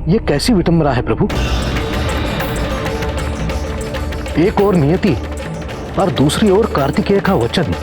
ये कैसी विडंबना है प्रभु। एक ओर नियति और दूसरी ओर कार्तिकेय का वचन।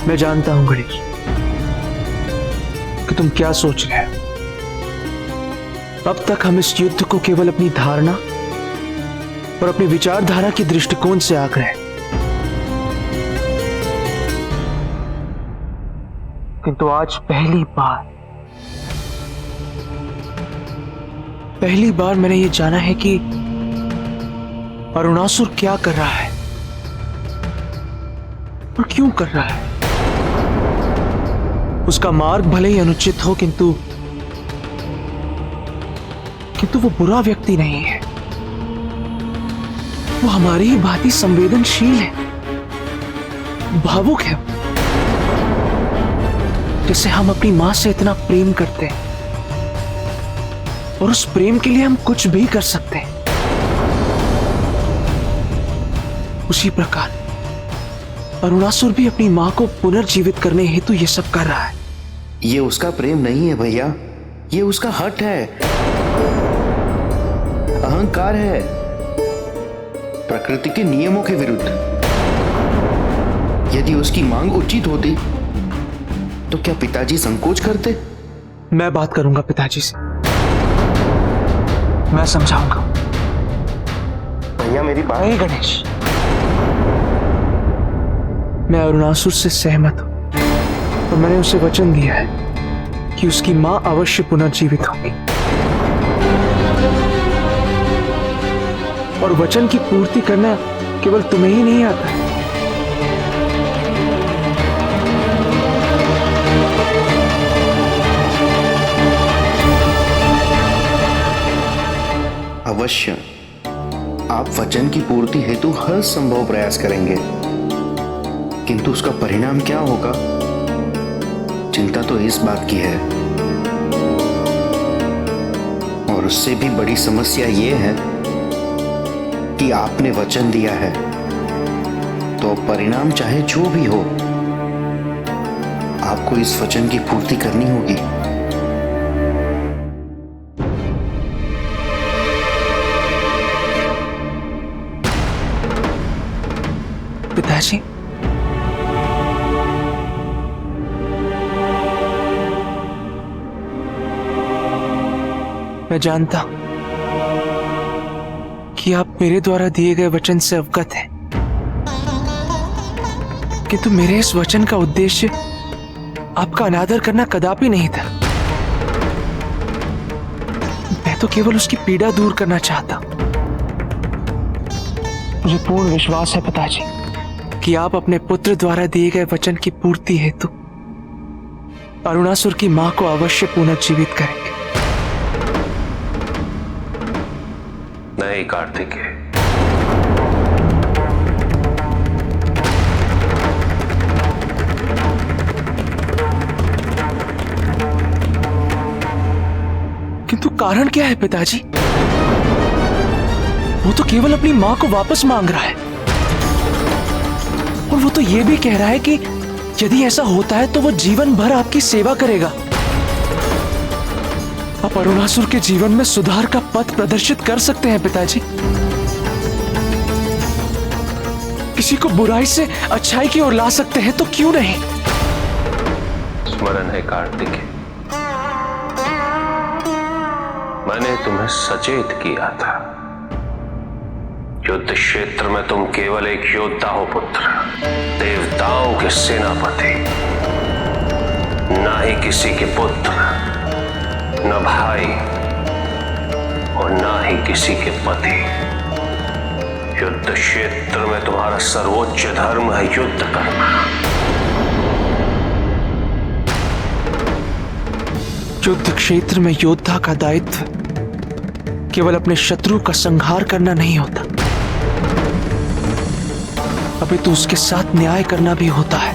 मैं जानता हूं गणेश कि तुम क्या सोच रहे हो। अब तक हम इस युद्ध को केवल अपनी धारणा और अपनी विचारधारा के दृष्टिकोण से आंक रहे हैं, किंतु आज पहली बार मैंने ये जाना है कि अरुणासुर क्या कर रहा है और क्यों कर रहा है। उसका मार्ग भले ही अनुचित हो, किंतु वो बुरा व्यक्ति नहीं है। वो हमारी ही भांति संवेदनशील है, भावुक है। जैसे हम अपनी मां से इतना प्रेम करते हैं और उस प्रेम के लिए हम कुछ भी कर सकते हैं, उसी प्रकार अरुणासुर भी अपनी मां को पुनर्जीवित करने हेतु ये सब कर रहा है। ये उसका प्रेम नहीं है भैया, ये उसका हठ है, अहंकार है, प्रकृति के नियमों के विरुद्ध। यदि उसकी मांग उचित होती तो क्या पिताजी संकोच करते? मैं बात करूंगा पिताजी से, मैं समझाऊंगा। भैया मेरी बात। नहीं गणेश, मैं अरुणासुर से सहमत हूं और मैंने उसे वचन दिया है कि उसकी मां अवश्य पुनर्जीवित होगी, और वचन की पूर्ति करना केवल तुम्हें ही नहीं आता है। अवश्य आप वचन की पूर्ति हेतु हर संभव प्रयास करेंगे, किंतु उसका परिणाम क्या होगा, चिंता तो इस बात की है। और उससे भी बड़ी समस्या यह है कि आपने वचन दिया है, तो परिणाम चाहे जो भी हो, आपको इस वचन की पूर्ति करनी होगी। पिताजी, मैं जानता हूं कि आप मेरे द्वारा दिए गए वचन से अवगत हैं, किंतु मेरे इस वचन का उद्देश्य आपका अनादर करना कदापि नहीं था। मैं तो केवल उसकी पीड़ा दूर करना चाहता हूं। मुझे पूर्ण विश्वास है पिताजी कि आप अपने पुत्र द्वारा दिए गए वचन की पूर्ति हेतु अरुणासुर की मां को अवश्य पुनर्जीवित करेंगे। नहीं कार्तिकेय, किंतु कारण क्या है पिताजी? वो तो केवल अपनी मां को वापस मांग रहा है, और वो तो ये भी कह रहा है कि यदि ऐसा होता है तो वो जीवन भर आपकी सेवा करेगा। आप अरुणासुर के जीवन में सुधार का पथ प्रदर्शित कर सकते हैं पिताजी। किसी को बुराई से अच्छाई की ओर ला सकते हैं, तो क्यों नहीं? स्मरण है कार्तिकेय, मैंने तुम्हें सचेत किया था। युद्ध क्षेत्र में तुम केवल एक योद्धा हो पुत्र, देवताओं के सेनापति, ना ही किसी के पुत्र, न भाई और ना ही किसी के पति। युद्ध क्षेत्र में तुम्हारा सर्वोच्च धर्म है युद्ध करना। युद्ध क्षेत्र में योद्धा का दायित्व केवल अपने शत्रु का संहार करना नहीं होता, अपितु उसके साथ न्याय करना भी होता है।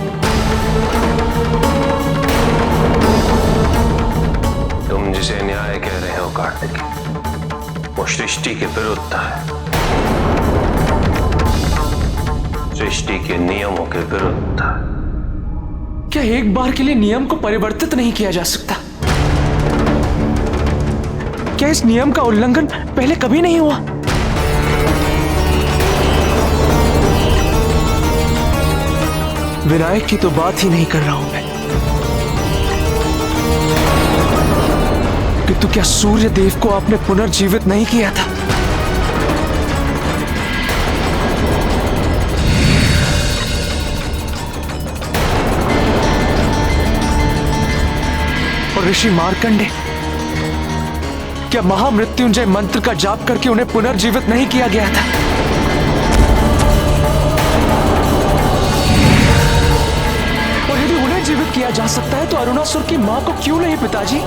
तुम जिसे न्याय कह रहे हो कार्तिक, वो सृष्टि के विरुद्ध है, सृष्टि के नियमों के विरुद्ध है। क्या एक बार के लिए नियम को परिवर्तित नहीं किया जा सकता? क्या इस नियम का उल्लंघन पहले कभी नहीं हुआ? विनायक की तो बात ही नहीं कर रहा हूं मैं, किंतु क्या सूर्य देव को आपने पुनर्जीवित नहीं किया था? और ऋषि मार्कंडे, क्या महामृत्युंजय मंत्र का जाप करके उन्हें पुनर्जीवित नहीं किया गया था? और यदि उन्हें जीवित किया जा सकता है तो अरुणासुर की मां को क्यों नहीं पिताजी?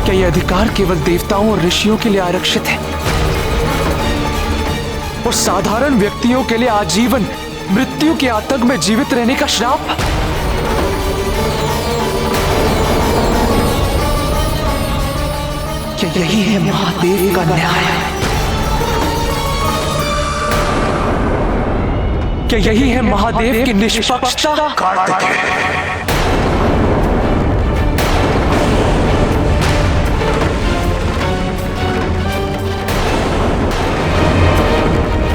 क्या यह अधिकार केवल देवताओं और ऋषियों के लिए आरक्षित है और साधारण व्यक्तियों के लिए आजीवन मृत्यु के आतंक में जीवित रहने का श्राप? क्या यही है महादेव का न्याय? क्या यही है महादेव की निष्पक्षता?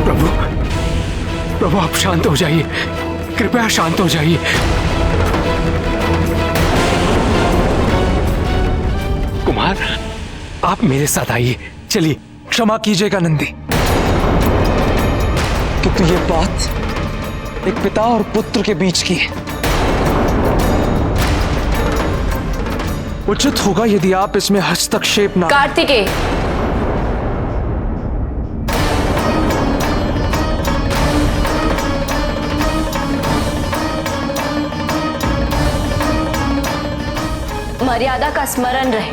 प्रभु, प्रभु आप शांत हो जाइए, कृपया शांत हो जाइए। कुमार, आप मेरे साथ आइए, चलिए। क्षमा कीजिएगा नंदी, किंतु ये बात एक पिता और पुत्र के बीच की है। उचित होगा यदि आप इसमें हस्तक्षेप ना। कार्तिकेय, मर्यादा का स्मरण रहे,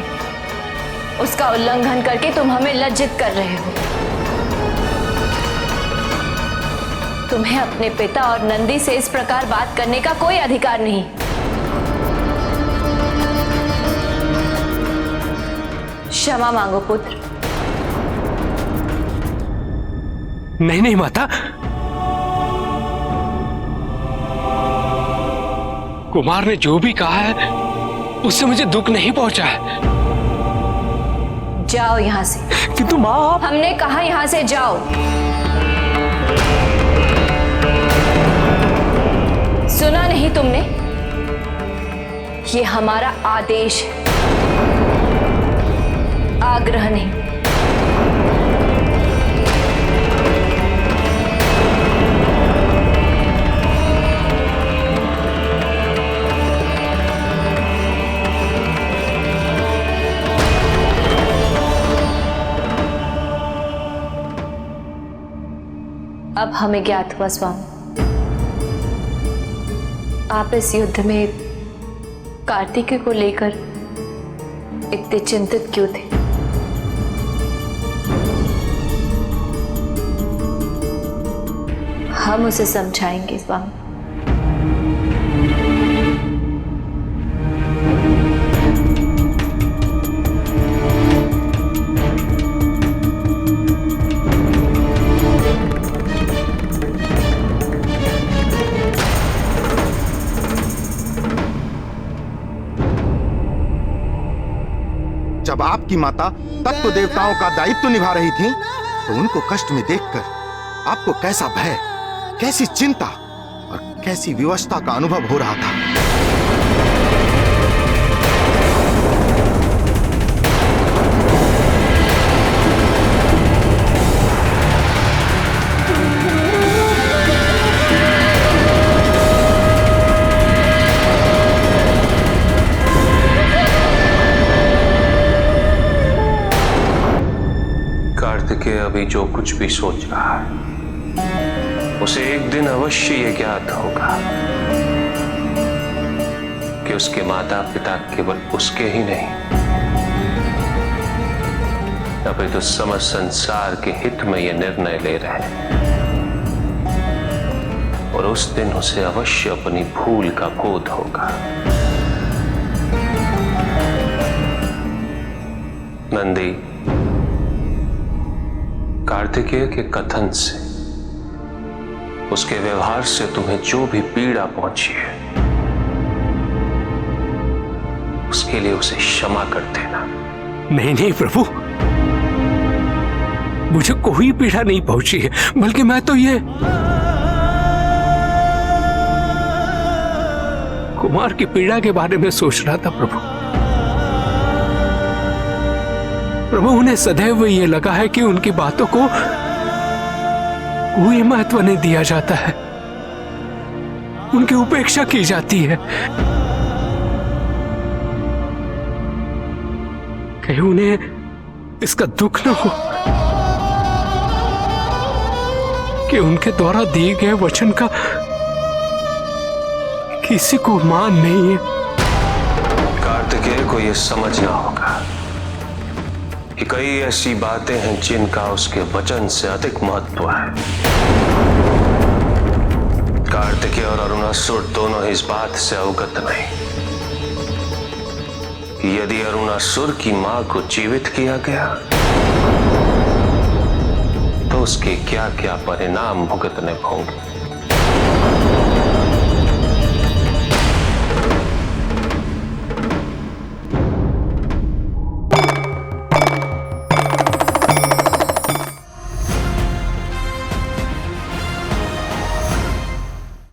उसका उल्लंघन करके तुम हमें लज्जित कर रहे हो। तुम्हें अपने पिता और नंदी से इस प्रकार बात करने का कोई अधिकार नहीं। क्षमा मांगो पुत्र। नहीं नहीं माता, कुमार ने जो भी कहा है उससे मुझे दुख नहीं पहुंचा है। जाओ यहां से। किंतु मां, आप। हमने कहा यहां से जाओ। सुना नहीं तुमने? ये हमारा आदेश है, आग्रह नहीं। अब हमें ज्ञात हुआ स्वामी, आप इस युद्ध में कार्तिकेय को लेकर इतने चिंतित क्यों थे? हम उसे समझाएंगे स्वामी। जब आपकी माता तत्व देवताओं का दायित्व निभा रही थी, तो उनको कष्ट में देखकर आपको कैसा भय, कैसी चिंता और कैसी विवशता का अनुभव हो रहा था। कार्तिकेय अभी जो कुछ भी सोच रहा है, उसे एक दिन अवश्य ये ज्ञात होगा कि उसके माता पिता केवल उसके ही नहीं, अभी तो समस्त संसार के हित में यह निर्णय ले रहे हैं और उस दिन उसे अवश्य अपनी भूल का बोध होगा। नंदी, कार्तिकेय के कथन से, उसके व्यवहार से तुम्हें जो भी पीड़ा पहुंची है उसके लिए उसे क्षमा कर देना। नहीं नहीं प्रभु, मुझे कोई पीड़ा नहीं पहुंची है, बल्कि मैं तो ये कुमार की पीड़ा के बारे में सोच रहा था प्रभु। प्रभु, उन्हें सदैव ये लगा है कि उनकी बातों को कोई महत्व नहीं दिया जाता है, उनकी उपेक्षा की जाती है। कहीं उन्हें इसका दुख न हो कि उनके द्वारा दिए गए वचन का किसी को मान नहीं है। कार्तिकेय को यह समझना होगा कि कई ऐसी बातें हैं जिनका उसके वचन से अधिक महत्व है। कार्तिकेय और अरुणासुर दोनों इस बात से अवगत नहीं कि यदि अरुणासुर की मां को जीवित किया गया तो उसके क्या क्या परिणाम भुगतने होंगे।